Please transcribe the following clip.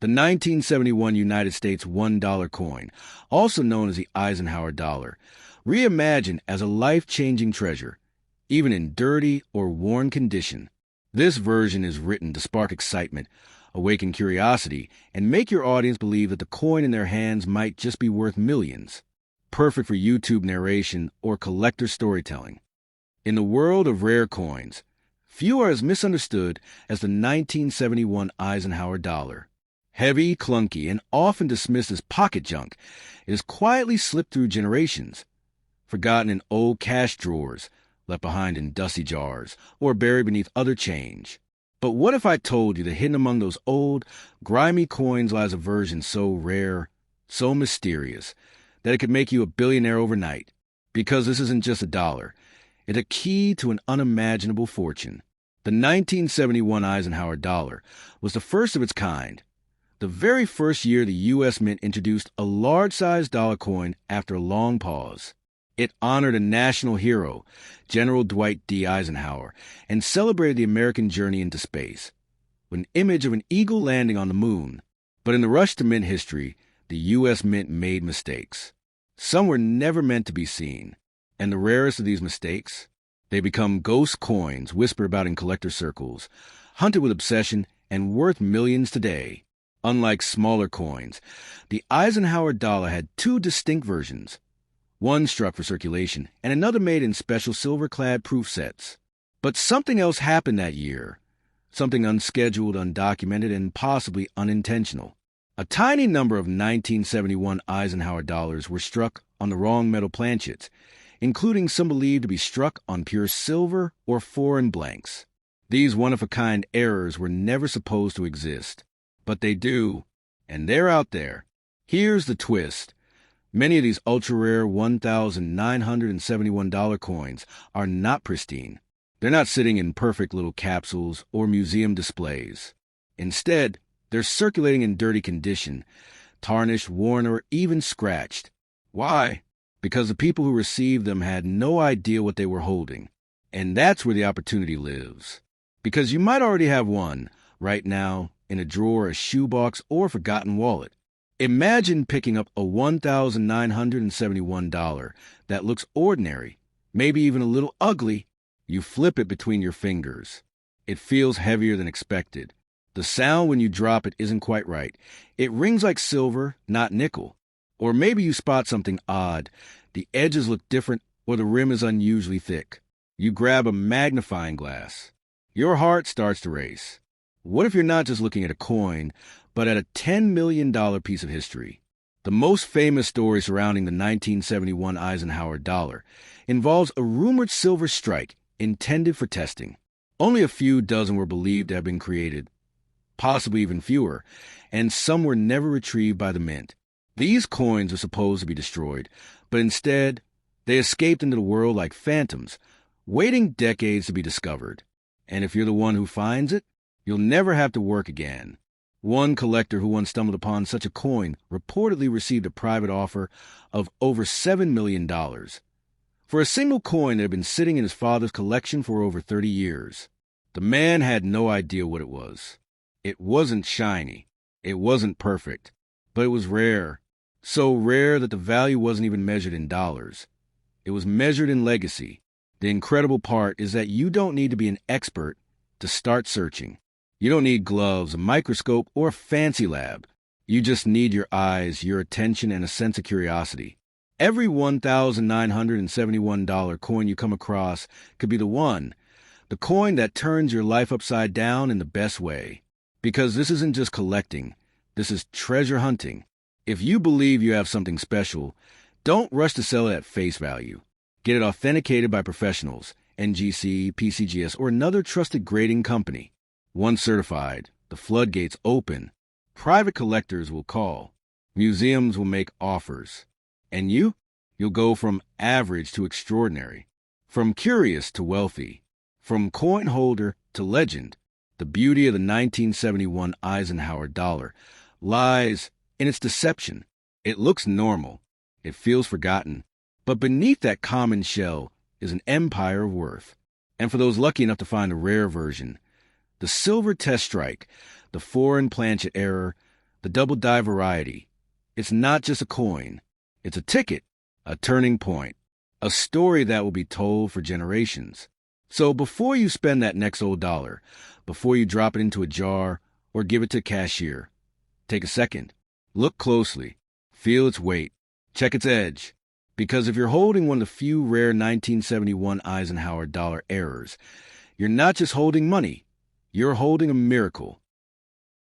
The 1971 United States $1 coin, also known as the Eisenhower dollar, reimagined as a life-changing treasure, even in dirty or worn condition. This version is written to spark excitement, awaken curiosity, and make your audience believe that the coin in their hands might just be worth millions. Perfect for YouTube narration or collector storytelling. In the world of rare coins, few are as misunderstood as the 1971 Eisenhower dollar. Heavy, clunky, and often dismissed as pocket junk, it has quietly slipped through generations, forgotten in old cash drawers, left behind in dusty jars, or buried beneath other change. But what if I told you that hidden among those old, grimy coins lies a version so rare, so mysterious, that it could make you a billionaire overnight? Because this isn't just a dollar. It's a key to an unimaginable fortune. The 1971 Eisenhower dollar was the first of its kind. The very first year the U.S. Mint introduced a large-sized dollar coin after a long pause. It honored a national hero, General Dwight D. Eisenhower, and celebrated the American journey into space, with an image of an eagle landing on the moon. But in the rush to mint history, the U.S. Mint made mistakes. Some were never meant to be seen, and the rarest of these mistakes, they become ghost coins whispered about in collector circles, hunted with obsession and worth millions today. Unlike smaller coins, the Eisenhower dollar had two distinct versions, one struck for circulation and another made in special silver-clad proof sets. But something else happened that year, something unscheduled, undocumented, and possibly unintentional. A tiny number of 1971 Eisenhower dollars were struck on the wrong metal planchets, including some believed to be struck on pure silver or foreign blanks. These one-of-a-kind errors were never supposed to exist. But they do, and they're out there. Here's the twist. Many of these ultra-rare $1,971 coins are not pristine. They're not sitting in perfect little capsules or museum displays. Instead, they're circulating in dirty condition, tarnished, worn, or even scratched. Why? Because the people who received them had no idea what they were holding. And that's where the opportunity lives. Because you might already have one, right now, in a drawer, a shoebox, or forgotten wallet. Imagine picking up a $1,971 that looks ordinary, maybe even a little ugly. You flip it between your fingers. It feels heavier than expected. The sound when you drop it isn't quite right. It rings like silver, not nickel. Or maybe you spot something odd. The edges look different, or the rim is unusually thick. You grab a magnifying glass. Your heart starts to race. What if you're not just looking at a coin, but at a $10 million piece of history? The most famous story surrounding the 1971 Eisenhower dollar involves a rumored silver strike intended for testing. Only a few dozen were believed to have been created, possibly even fewer, and some were never retrieved by the mint. These coins are supposed to be destroyed, but instead, they escaped into the world like phantoms, waiting decades to be discovered. And if you're the one who finds it, you'll never have to work again. One collector who once stumbled upon such a coin reportedly received a private offer of over $7 million for a single coin that had been sitting in his father's collection for over 30 years. The man had no idea what it was. It wasn't shiny. It wasn't perfect. But it was rare. So rare that the value wasn't even measured in dollars. It was measured in legacy. The incredible part is that you don't need to be an expert to start searching. You don't need gloves, a microscope, or a fancy lab. You just need your eyes, your attention, and a sense of curiosity. Every $1,971 coin you come across could be the coin that turns your life upside down in the best way. Because this isn't just collecting, this is treasure hunting. If you believe you have something special, don't rush to sell it at face value. Get it authenticated by professionals, NGC, PCGS, or another trusted grading company. Once certified, the floodgates open. Private collectors will call. Museums will make offers. And you'll go from average to extraordinary. From curious to wealthy. From coin holder to legend. The beauty of the 1971 Eisenhower dollar lies in its deception. It looks normal. It feels forgotten. But beneath that common shell is an empire of worth. And for those lucky enough to find a rare version, the silver test strike, the foreign planchet error, the double die variety. It's not just a coin. It's a ticket, a turning point, a story that will be told for generations. So before you spend that next old dollar, before you drop it into a jar or give it to a cashier, take a second. Look closely. Feel its weight. Check its edge. Because if you're holding one of the few rare 1971 Eisenhower dollar errors, you're not just holding money. You're holding a miracle.